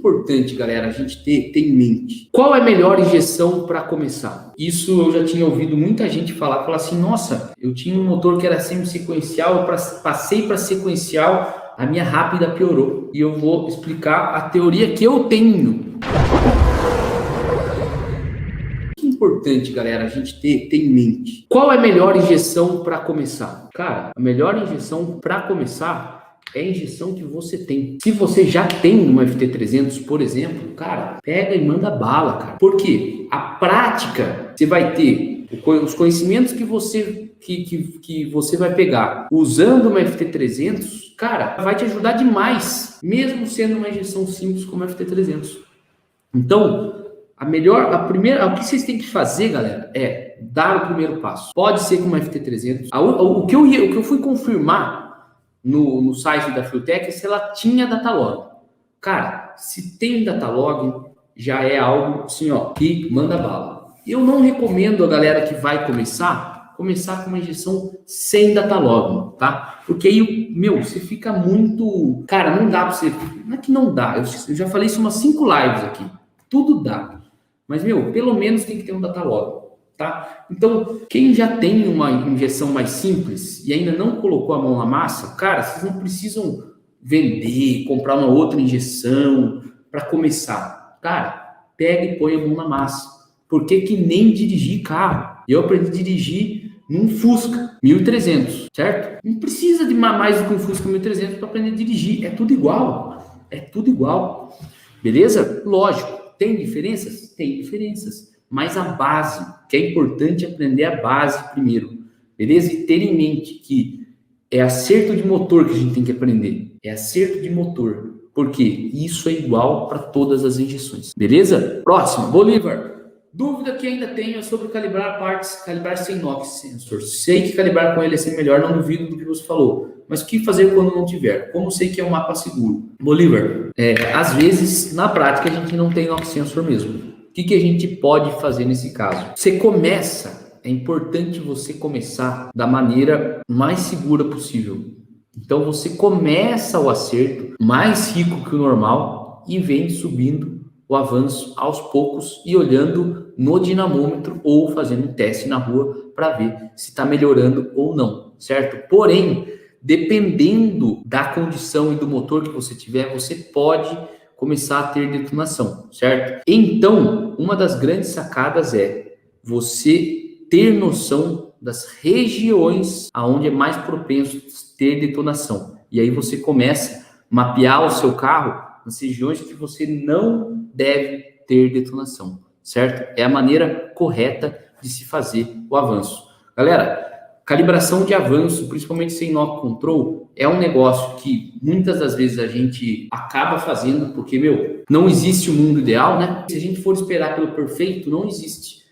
importante, galera, a gente ter em mente? Qual é a melhor injeção para começar? Isso eu já tinha ouvido muita gente falar assim, nossa, eu tinha um motor que era semi-sequencial, eu passei para sequencial, a minha rápida piorou. E eu vou explicar a teoria que eu tenho. Importante, galera, a gente ter em mente. Qual é a melhor injeção para começar? Cara, a melhor injeção para começar é a injeção que você tem. Se você já tem uma FT300, por exemplo, cara, pega e manda bala, cara. Por quê? A prática, você vai ter os conhecimentos que você vai pegar usando uma FT300, cara, vai te ajudar demais, mesmo sendo uma injeção simples como a FT300. Então, o que vocês têm que fazer, galera, é dar o primeiro passo. Pode ser com uma FT300. O que eu fui confirmar no site da Fiotech é se ela tinha datalog. Cara, se tem datalog, já é algo assim, ó, que manda bala. Eu não recomendo a galera que vai começar com uma injeção sem datalog, tá? Porque aí, você fica muito... Cara, não dá pra você... Não é que não dá, eu já falei isso umas 5 lives aqui. Tudo dá. Mas, pelo menos tem que ter um datalog, tá? Então, quem já tem uma injeção mais simples e ainda não colocou a mão na massa, cara, vocês não precisam vender, comprar uma outra injeção para começar. Cara, pega e põe a mão na massa. Porque que nem dirigir carro. Eu aprendi a dirigir num Fusca 1300, certo? Não precisa de mais do que um Fusca 1300 para aprender a dirigir. É tudo igual. É tudo igual. Beleza? Lógico. Tem diferenças? Tem diferenças. Mas a base, que é importante aprender a base primeiro. Beleza? E ter em mente que é acerto de motor que a gente tem que aprender. É acerto de motor. Porque isso é igual para todas as injeções. Beleza? Próximo, Bolívar. Dúvida que ainda tenho sobre calibrar partes, calibrar sem NOx sensor. Sei que calibrar com ele é sempre melhor, não duvido do que você falou. Mas o que fazer quando não tiver? Como sei que é um mapa seguro? Bolívar, às vezes, na prática, a gente não tem NOx sensor mesmo. O que a gente pode fazer nesse caso? É importante você começar da maneira mais segura possível. Então, você começa o acerto mais rico que o normal e vem subindo o avanço aos poucos e olhando no dinamômetro ou fazendo um teste na rua para ver se está melhorando ou não, certo? Porém, dependendo da condição e do motor que você tiver, você pode começar a ter detonação, certo? Então, uma das grandes sacadas é você ter noção das regiões aonde é mais propenso ter detonação. E aí você começa a mapear o seu carro nas regiões que você não deve ter detonação, certo? É a maneira correta de se fazer o avanço. Galera, calibração de avanço, principalmente sem knock control, é um negócio que muitas das vezes a gente acaba fazendo porque, não existe o mundo ideal, né? Se a gente for esperar pelo perfeito, não existe.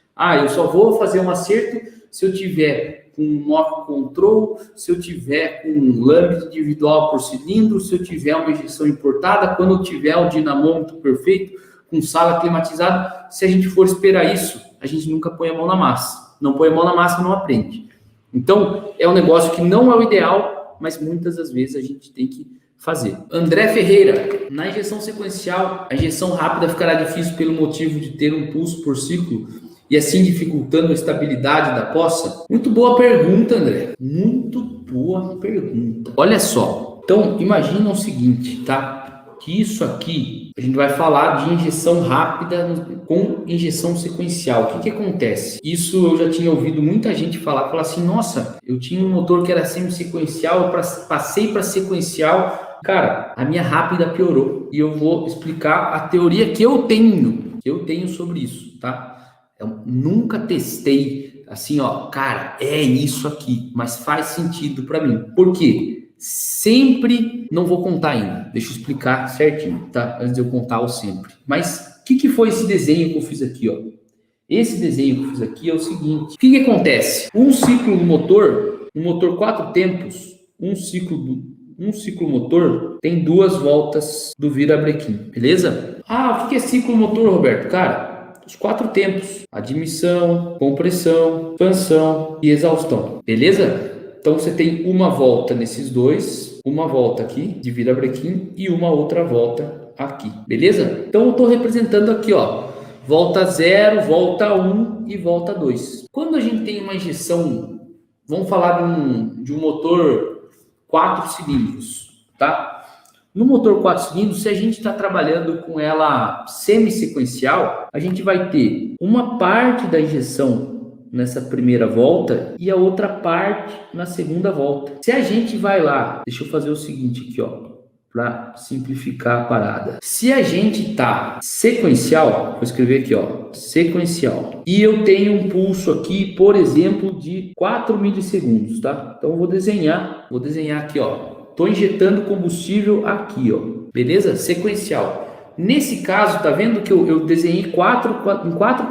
Eu só vou fazer um acerto se eu tiver com knock control, se eu tiver com um lâmpada individual por cilindro, se eu tiver uma injeção importada, quando eu tiver um dinamômetro perfeito, com sala climatizada. Se a gente for esperar isso, a gente nunca põe a mão na massa. Não põe a mão na massa, não aprende. Então, é um negócio que não é o ideal, mas muitas das vezes a gente tem que fazer. André Ferreira, na injeção sequencial, a injeção rápida ficará difícil pelo motivo de ter um pulso por ciclo e assim dificultando a estabilidade da poça? Muito boa pergunta, André. Muito boa pergunta. Olha só. Então, imagina o seguinte, tá? Que isso aqui, a gente vai falar de injeção rápida com injeção sequencial. O que acontece? Isso eu já tinha ouvido muita gente falar assim, nossa, eu tinha um motor que era semi-sequencial, eu passei para sequencial, cara, a minha rápida piorou. E eu vou explicar a teoria que eu tenho sobre isso, tá? Eu nunca testei assim, cara, é isso aqui, mas faz sentido para mim. Por quê? Sempre, não vou contar ainda, deixa eu explicar certinho, tá? Antes de eu contar o sempre. Mas o que foi esse desenho que eu fiz aqui, ó? Esse desenho que eu fiz aqui é o seguinte: o que acontece? Um ciclo do motor, um motor 4 tempos, um ciclo motor tem 2 voltas do virabrequim, beleza? O que é ciclo motor, Roberto? Cara, os 4 tempos: admissão, compressão, expansão e exaustão, beleza? Então, você tem uma volta nesses dois, uma volta aqui de virabrequim e uma outra volta aqui, beleza? Então eu estou representando aqui, ó, volta 0, volta 1 e volta 2. Quando a gente tem uma injeção, vamos falar de um motor 4 cilindros, tá? No motor 4 cilindros, se a gente está trabalhando com ela semi-sequencial, a gente vai ter uma parte da injeção nessa primeira volta e a outra parte na segunda volta. Se a gente vai lá, deixa eu fazer o seguinte aqui, ó, para simplificar a parada. Se a gente tá sequencial, vou escrever aqui, ó, sequencial, e eu tenho um pulso aqui, por exemplo, de 4 milissegundos, tá? Então eu vou desenhar aqui, ó. Tô injetando combustível aqui, ó. Beleza? Sequencial. Nesse caso, tá vendo que eu desenhei em quatro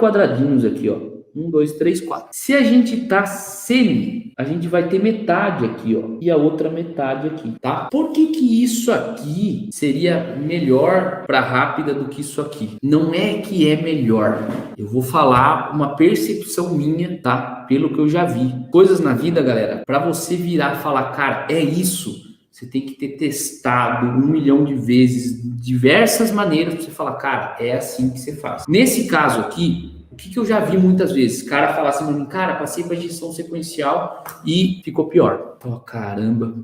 quadradinhos aqui, ó. 1, 2, 3, 4. Se a gente tá semi, a gente vai ter metade aqui, ó. E a outra metade aqui, tá? Por que isso aqui seria melhor para rápida do que isso aqui? Não é que é melhor. Eu vou falar uma percepção minha, tá? Pelo que eu já vi. Coisas na vida, galera, para você virar e falar, cara, é isso. Você tem que ter testado 1 milhão de vezes, diversas maneiras, para você falar, cara, é assim que você faz. Nesse caso aqui, o que eu já vi muitas vezes? O cara falar assim pra mim, cara, passei para injeção sequencial e ficou pior. Oh, caramba.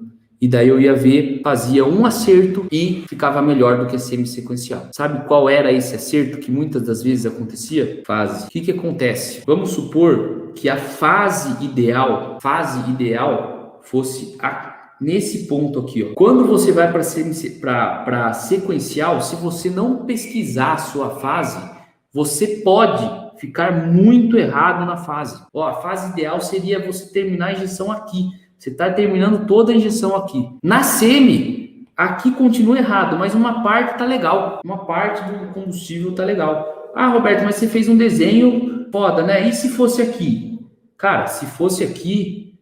E daí eu ia ver, fazia um acerto e ficava melhor do que a semi-sequencial. Sabe qual era esse acerto que muitas das vezes acontecia? Fase. O que acontece? Vamos supor que a fase ideal fosse nesse ponto aqui, ó. Quando você vai para sequencial, se você não pesquisar a sua fase, você pode ficar muito errado na fase. Ó, a fase ideal seria você terminar a injeção aqui. Você está terminando toda a injeção aqui. Na semi, aqui continua errado, mas uma parte tá legal. Uma parte do combustível tá legal. Ah, Roberto, mas você fez um desenho foda, né? E se fosse aqui? Cara, se fosse aqui,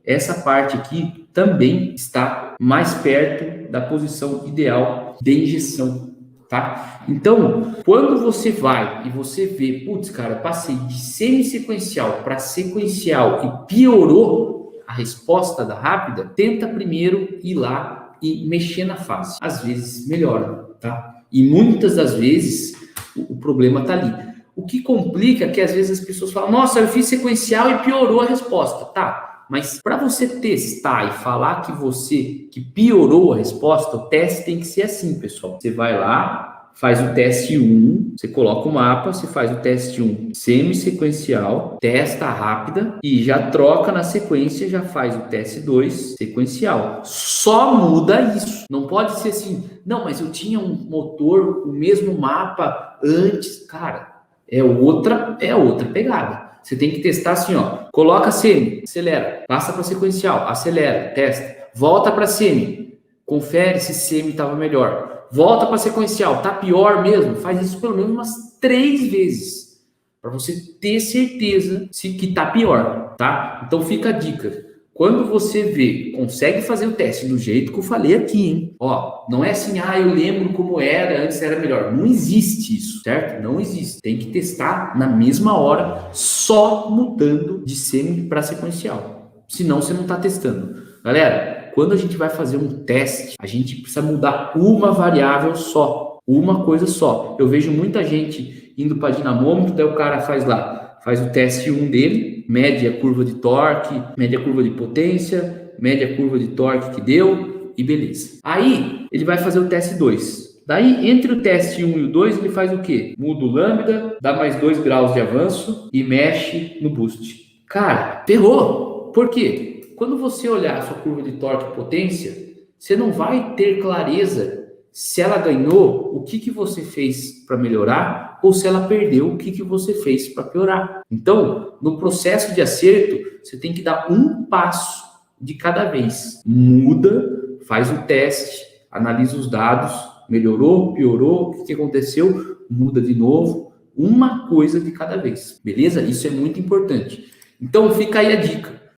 essa parte aqui também está mais perto da posição ideal de injeção, tá? Então, quando você vai e você vê, putz, cara, passei de semi-sequencial para sequencial e piorou a resposta da rápida, tenta primeiro ir lá e mexer na fase. Às vezes melhora, tá? E muitas das vezes o problema tá ali. O que complica é que às vezes as pessoas falam, nossa, eu fiz sequencial e piorou a resposta, tá? Mas para você testar e falar que piorou a resposta, o teste tem que ser assim, pessoal. Você vai lá, faz o teste 1, você coloca o mapa, você faz o teste 1 semi-sequencial, testa rápida e já troca na sequência, já faz o teste 2 sequencial. Só muda isso. Não pode ser assim, não, mas eu tinha um motor, o mesmo mapa antes. Cara, é outra pegada. Você tem que testar assim, ó. Coloca semi, acelera. Passa para sequencial, acelera, testa. Volta para semi. Confere se semi estava melhor. Volta para sequencial, tá pior mesmo? Faz isso pelo menos umas 3 vezes. Para você ter certeza que tá pior, tá? Então fica a dica. Quando você consegue fazer o teste do jeito que eu falei aqui, hein? Ó, não é assim, eu lembro como era, antes era melhor. Não existe isso, certo? Não existe. Tem que testar na mesma hora, só mudando de semi para sequencial. Senão você não está testando. Galera, quando a gente vai fazer um teste, a gente precisa mudar uma variável só, uma coisa só. Eu vejo muita gente indo para dinamômetro, daí o cara faz o teste 1 dele, mede a curva de torque, mede a curva de potência, mede a curva de torque que deu e beleza. Aí ele vai fazer o teste 2. Daí, entre o teste 1 e o 2, ele faz o quê? Muda o lambda, dá mais 2 graus de avanço e mexe no boost. Cara, ferrou! Por quê? Quando você olhar a sua curva de torque e potência, você não vai ter clareza se ela ganhou, o que você fez para melhorar, ou se ela perdeu, o que você fez para piorar. Então, no processo de acerto, você tem que dar um passo de cada vez. Muda, faz o teste, analisa os dados, melhorou, piorou, o que aconteceu, muda de novo, uma coisa de cada vez, beleza? Isso é muito importante. Então, fica aí a dica.